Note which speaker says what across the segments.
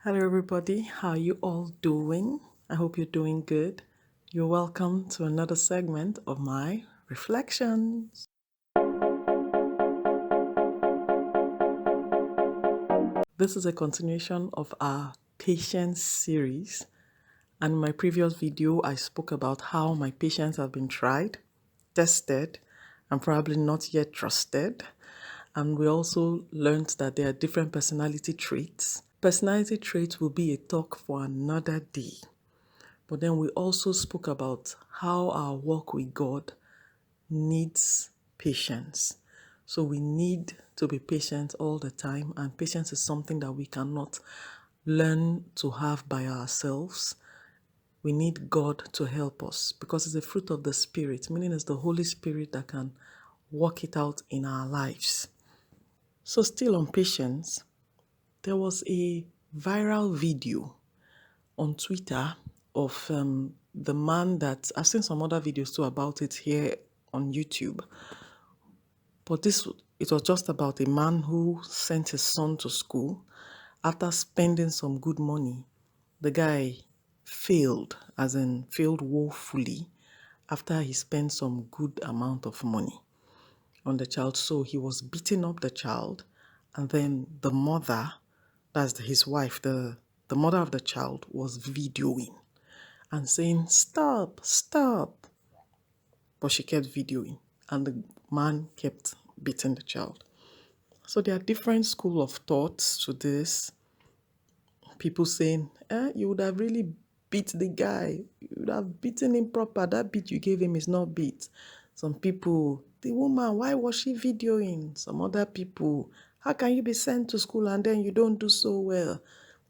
Speaker 1: Hello, everybody. How are you all doing? I hope you're doing good. You're welcome to another segment of my reflections. This is a continuation of our patience series. And in my previous video, I spoke about how my patience have been tried, tested, and probably not yet trusted. And we also learned that there are different personality traits. Personality traits will be a talk for another day. But then we also spoke about how our walk with God needs patience. So we need to be patient all the time, and patience is something that we cannot learn to have by ourselves. We need God to help us because it's a fruit of the Spirit, meaning it's the Holy Spirit that can work it out in our lives. So, still on patience, there was a viral video on Twitter of the man that I've seen some other videos too about it here on YouTube. But it was just about a man who sent his son to school after spending some good money. The guy failed, as in failed woefully, after he spent some good amount of money on the child. So he was beating up the child, and then the mother, that's his wife, the mother of the child, was videoing and saying, "Stop, stop." But she kept videoing, and the man kept beating the child. So there are different school of thoughts to this. People saying, you would have really beat the guy. You would have beaten him proper. That beat you gave him is not beat. Some people, the woman, why was she videoing? Some other people, how can you be sent to school and then you don't do so well?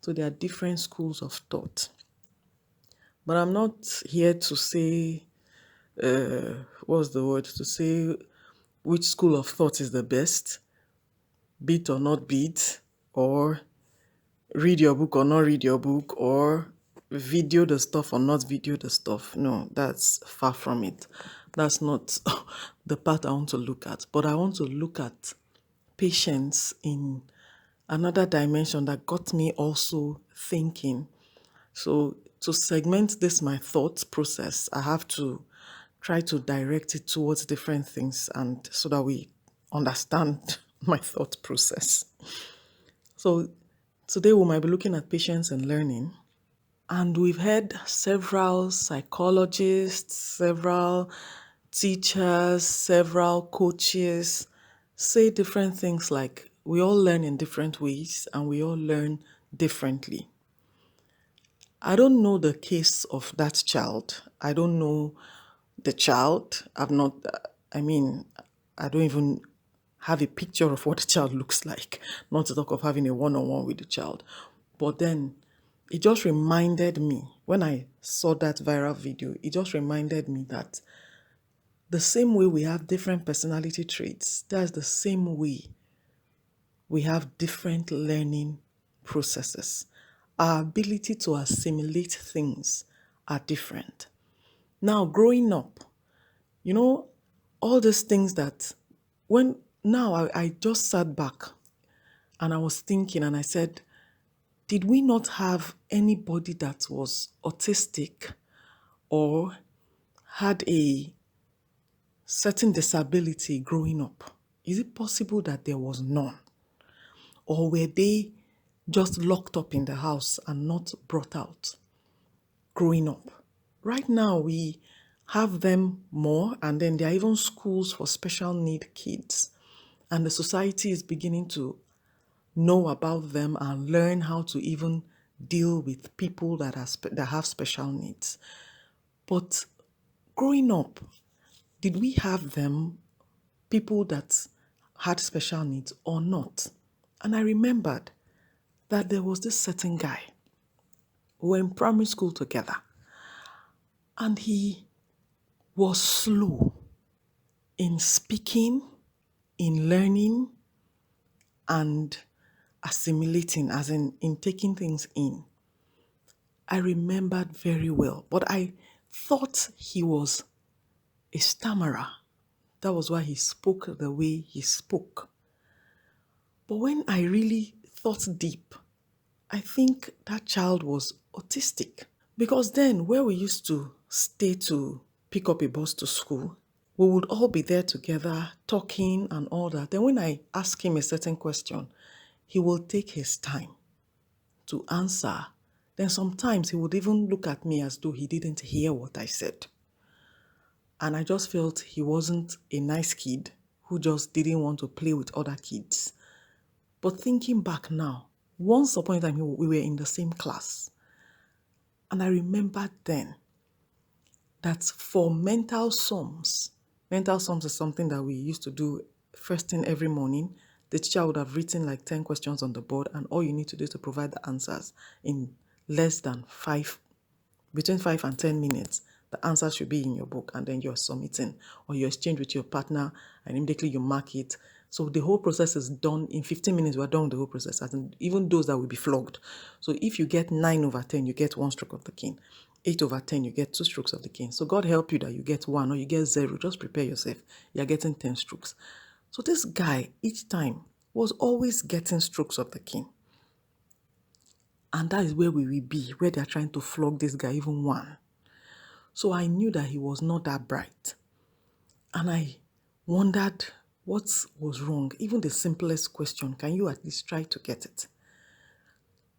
Speaker 1: So there are different schools of thought. But I'm not here to say, what's the word? To say which school of thought is the best, beat or not beat, or read your book or not read your book, or video the stuff or not video the stuff. No, that's far from it. That's not the part I want to look at. But I want to look at patience in another dimension that got me also thinking. So to segment this my thought process, I have to try to direct it towards different things and so that we understand my thought process. So today we might be looking at patience and learning. And we've had several psychologists, several teachers, several coaches say different things like we all learn in different ways and we all learn differently. I don't know the case of that child. I don't know the child. I don't even have a picture of what the child looks like, not to talk of having a one-on-one with the child. But then it just reminded me, when I saw that viral video, it just reminded me that the same way we have different personality traits, that's the same way we have different learning processes. Our ability to assimilate things are different. Now, growing up, you know, all these things that when now I just sat back and I was thinking and I said, did we not have anybody that was autistic or had a certain disability growing up? Is it possible that there was none? Or were they just locked up in the house and not brought out growing up? Right now, we have them more, and then there are even schools for special need kids. And the society is beginning to know about them and learn how to even deal with people that have special needs. But growing up, did we have them, people that had special needs or not? And I remembered that there was this certain guy. We were in primary school together, and he was slow in speaking, in learning, and assimilating, as in taking things in. I remembered very well, but I thought he was a stammerer. That was why he spoke the way he spoke. But when I really thought deep, I think that child was autistic. Because then, where we used to stay to pick up a bus to school, we would all be there together, talking and all that. Then, when I ask him a certain question, he will take his time to answer. Then, sometimes he would even look at me as though he didn't hear what I said. And I just felt he wasn't a nice kid who just didn't want to play with other kids. But thinking back now, once upon a time, we were in the same class. And I remembered then that for mental sums is something that we used to do first thing every morning. The teacher would have written like 10 questions on the board, and all you need to do is to provide the answers in less than between 5 and 10 minutes. The answer should be in your book, and then you're submitting, or you exchange with your partner, and immediately you mark it. So the whole process is done in 15 minutes. We're done with the whole process, and even those that will be flogged. So if you get 9/10, you get 1 stroke of the cane. 8/10, you get 2 strokes of the cane. So God help you that you get 1 or you get 0. Just prepare yourself. You're getting 10 strokes. So this guy, each time, was always getting strokes of the cane. And that is where we will be, where they're trying to flog this guy even 1. So I knew that he was not that bright. And I wondered what was wrong. Even the simplest question, can you at least try to get it?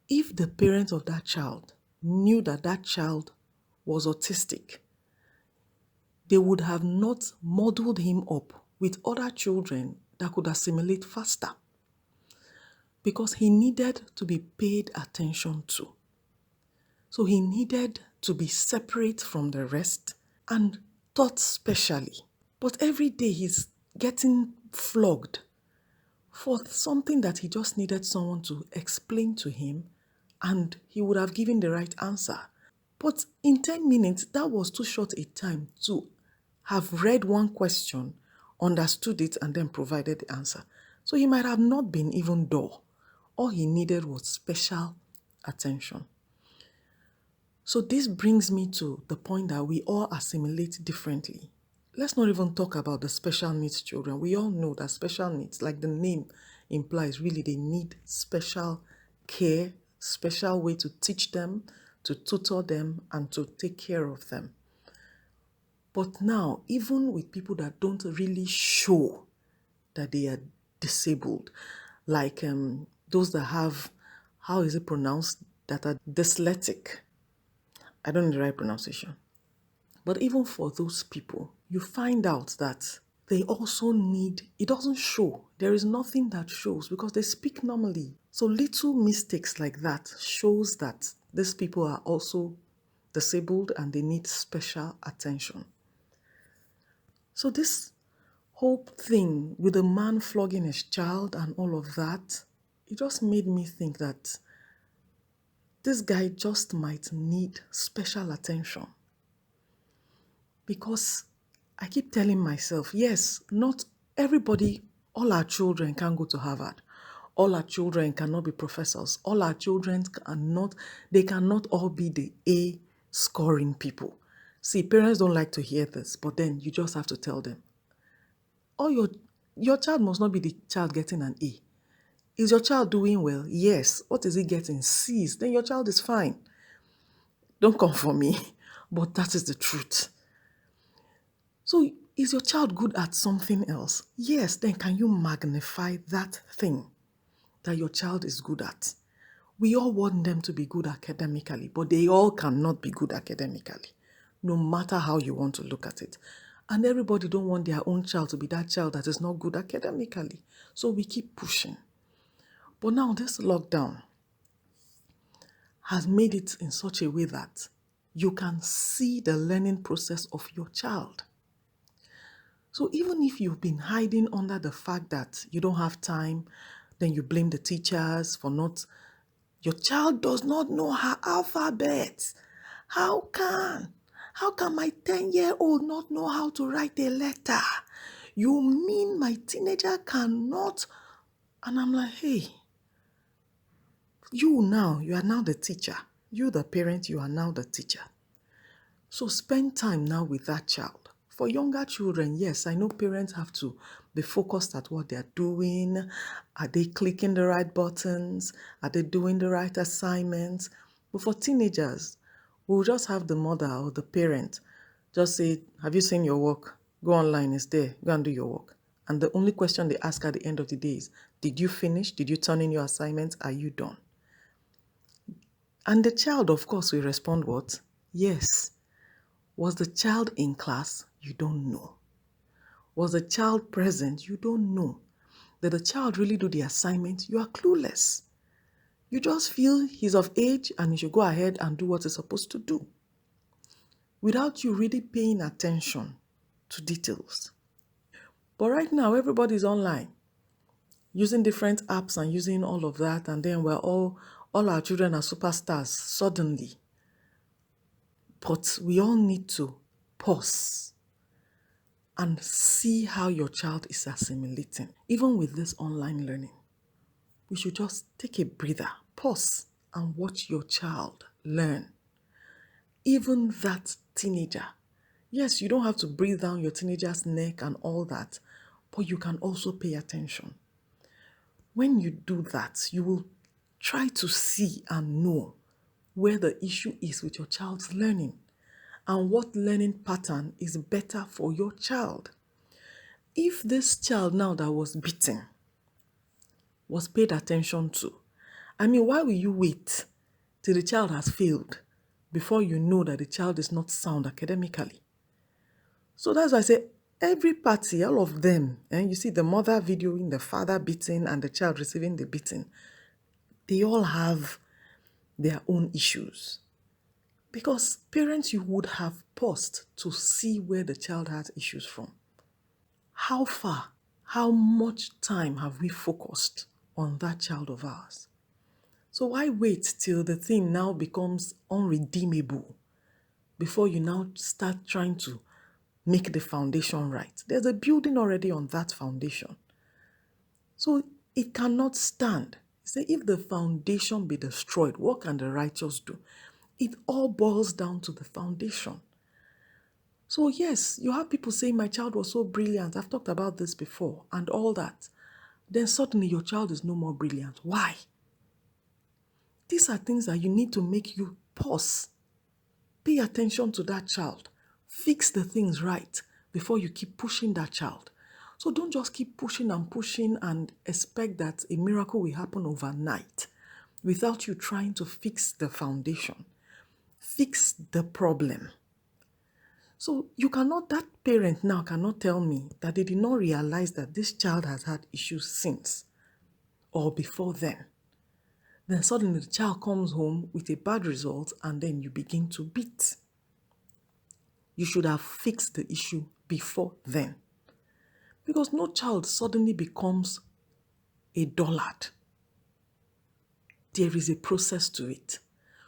Speaker 1: If the parents of that child knew that that child was autistic, they would have not modeled him up with other children that could assimilate faster, because he needed to be paid attention to. So he needed to be separate from the rest and taught specially. But every day he's getting flogged for something that he just needed someone to explain to him, and he would have given the right answer. But in 10 minutes, that was too short a time to have read one question, understood it, and then provided the answer. So he might have not been even dull. All he needed was special attention. So this brings me to the point that we all assimilate differently. Let's not even talk about the special needs children. We all know that special needs, like the name implies, really they need special care, special way to teach them, to tutor them, and to take care of them. But now, even with people that don't really show that they are disabled, like those that have, how is it pronounced, that are dyslexic. I don't know the right pronunciation. But even for those people, you find out that they also need, it doesn't show. There is nothing that shows because they speak normally. So little mistakes like that shows that these people are also disabled and they need special attention. So this whole thing with a man flogging his child and all of that, it just made me think that this guy just might need special attention. Because I keep telling myself, yes, not everybody, all our children can go to Harvard. All our children cannot be professors. All our children they cannot all be the A scoring people. See, parents don't like to hear this, but then you just have to tell them. Your child must not be the child getting an A. Is your child doing well? Yes. What is he getting? C's. Then your child is fine. Don't come for me, but that is the truth. So is your child good at something else? Yes, then can you magnify that thing that your child is good at? We all want them to be good academically, but they all cannot be good academically, no matter how you want to look at it. And everybody don't want their own child to be that child that is not good academically. So we keep pushing. But now this lockdown has made it in such a way that you can see the learning process of your child. So even if you've been hiding under the fact that you don't have time, then you blame the teachers for not, your child does not know her alphabet. How can my 10-year-old not know how to write a letter? You mean my teenager cannot? And I'm like, hey, you are now the teacher. You, the parent, you are now the teacher. So spend time now with that child. For younger children, yes, I know parents have to be focused at what they're doing. Are they clicking the right buttons? Are they doing the right assignments? But for teenagers, we'll just have the mother or the parent just say, have you seen your work? Go online, it's there. Go and do your work. And the only question they ask at the end of the day is, did you finish? Did you turn in your assignments? Are you done? And the child, of course, will respond what? Yes. Was the child in class? You don't know. Was the child present? You don't know. Did the child really do the assignment? You are clueless. You just feel he's of age and he should go ahead and do what he's supposed to do without you really paying attention to details. But right now, everybody's online using different apps and using all of that, and then all our children are superstars suddenly. But we all need to pause and see how your child is assimilating. Even with this online learning, we should just take a breather, pause, and watch your child learn. Even that teenager. Yes, you don't have to breathe down your teenager's neck and all that, but you can also pay attention. When you do that, you will try to see and know where the issue is with your child's learning and what learning pattern is better for your child. If this child now that was beaten was paid attention to, why will you wait till the child has failed before you know that the child is not sound academically? So that's why I say every party, all of them, and you see the mother videoing the father beating and the child receiving the beating, they all have their own issues. Because parents, you would have paused to see where the child has issues from. How far, how much time have we focused on that child of ours? So why wait till the thing now becomes unredeemable before you now start trying to make the foundation right? There's a building already on that foundation. So it cannot stand. Say, if the foundation be destroyed, what can the righteous do? It all boils down to the foundation. So yes, you have people saying, my child was so brilliant. I've talked about this before and all that. Then suddenly your child is no more brilliant. Why? These are things that you need to make you pause. Pay attention to that child. Fix the things right before you keep pushing that child. So don't just keep pushing and expect that a miracle will happen overnight without you trying to fix the foundation, fix the problem. So that parent now cannot tell me that they did not realize that this child has had issues since or before then. Then suddenly the child comes home with a bad result and then you begin to beat. You should have fixed the issue before then. Because no child suddenly becomes a dullard. There is a process to it.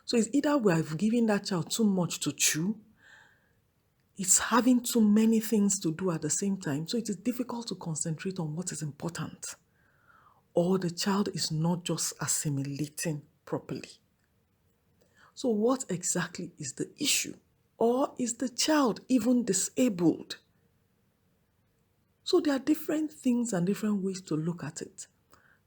Speaker 1: So it's either we have given that child too much to chew, it's having too many things to do at the same time, so it is difficult to concentrate on what is important. Or the child is not just assimilating properly. So what exactly is the issue? Or is the child even disabled? So there are different things and different ways to look at it.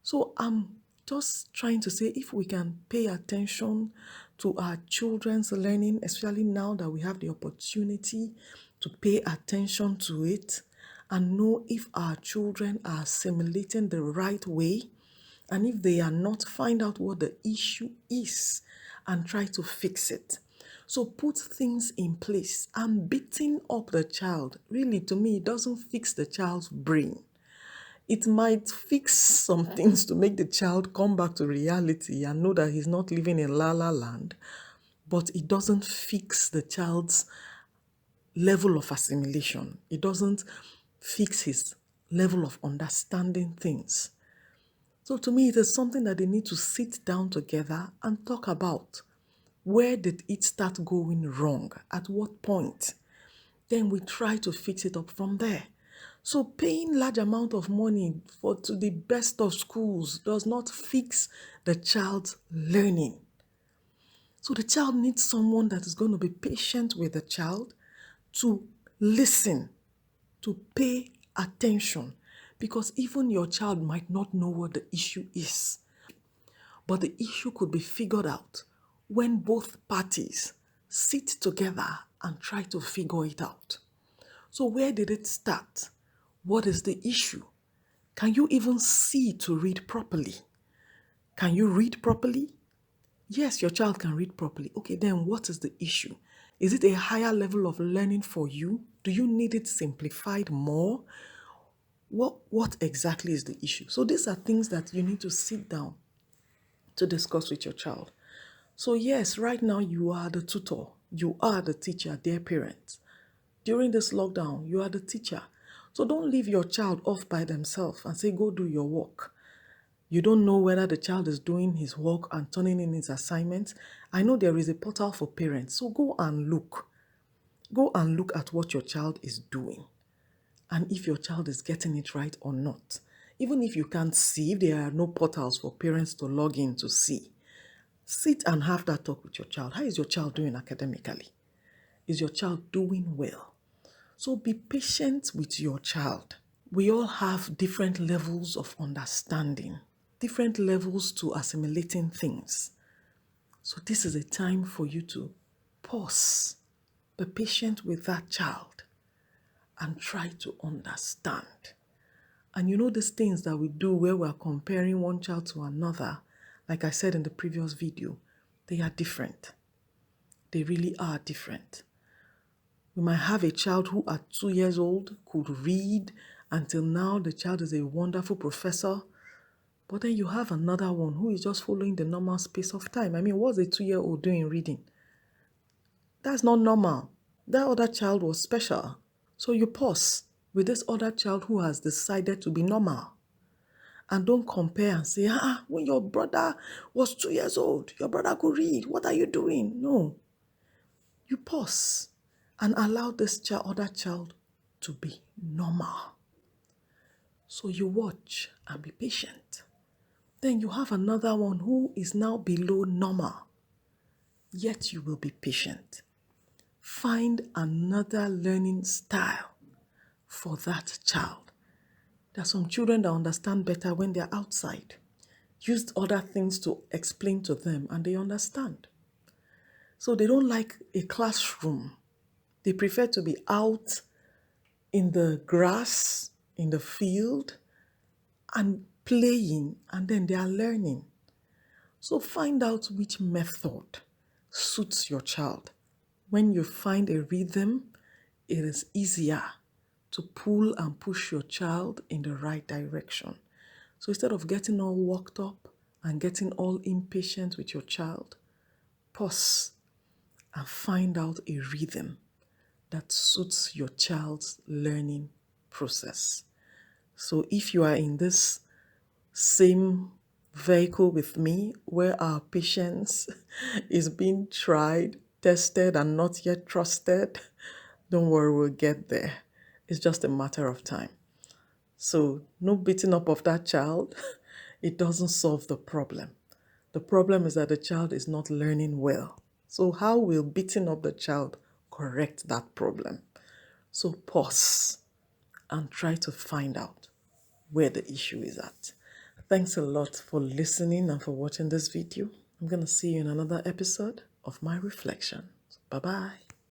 Speaker 1: So I'm just trying to say, if we can pay attention to our children's learning, especially now that we have the opportunity to pay attention to it and know if our children are assimilating the right way, and if they are not, find out what the issue is and try to fix it. So put things in place. And beating up the child, really, to me, it doesn't fix the child's brain. It might fix some things to make the child come back to reality and know that he's not living in la la land, but it doesn't fix the child's level of assimilation. It doesn't fix his level of understanding things. So to me, it is something that they need to sit down together and talk about. Where did it start going wrong? At what point? Then we try to fix it up from there. So paying large amount of money to the best of schools does not fix the child's learning. So the child needs someone that is going to be patient with the child to listen, to pay attention, because even your child might not know what the issue is. But the issue could be figured out when both parties sit together and try to figure it out. So where did it start? What is the issue? Can you even see to read properly? Can you read properly? Yes, your child can read properly. Okay, then what is the issue? Is it a higher level of learning for you? Do you need it simplified more? What exactly is the issue? So these are things that you need to sit down to discuss with your child. So yes, right now you are the tutor, you are the teacher, dear parents. During this lockdown, you are the teacher. So don't leave your child off by themselves and say, go do your work. You don't know whether the child is doing his work and turning in his assignments. I know there is a portal for parents, so go and look. Go and look at what your child is doing and if your child is getting it right or not. Even if you can't see, if there are no portals for parents to log in to see, sit and have that talk with your child. How is your child doing academically? Is your child doing well? So be patient with your child. We all have different levels of understanding, different levels to assimilating things. So this is a time for you to pause, be patient with that child, and try to understand. And you know these things that we do where we're comparing one child to another, like I said in the previous video, they are different. They really are different. We might have a child who at 2 years old could read. Until now, the child is a wonderful professor. But then you have another one who is just following the normal space of time. I mean, what's a 2-year-old doing reading? That's not normal. That other child was special. So you pause with this other child who has decided to be normal. And don't compare and say, when your brother was 2 years old, your brother could read. What are you doing? No. You pause and allow this other child to be normal. So you watch and be patient. Then you have another one who is now below normal. Yet you will be patient. Find another learning style for that child. There are some children that understand better when they're outside. Use other things to explain to them and they understand. So they don't like a classroom. They prefer to be out in the grass, in the field, and playing, and then they are learning. So find out which method suits your child. When you find a rhythm, it is easier to pull and push your child in the right direction. So instead of getting all worked up and getting all impatient with your child, pause and find out a rhythm that suits your child's learning process. So if you are in this same vehicle with me where our patience is being tried, tested, and not yet trusted, don't worry, we'll get there. It's just a matter of time. So no beating up of that child. It doesn't solve the problem. The problem is that the child is not learning well. So how will beating up the child correct that problem? So pause and try to find out where the issue is at. Thanks a lot for listening and for watching this video. I'm going to see you in another episode of my reflection. Bye-bye.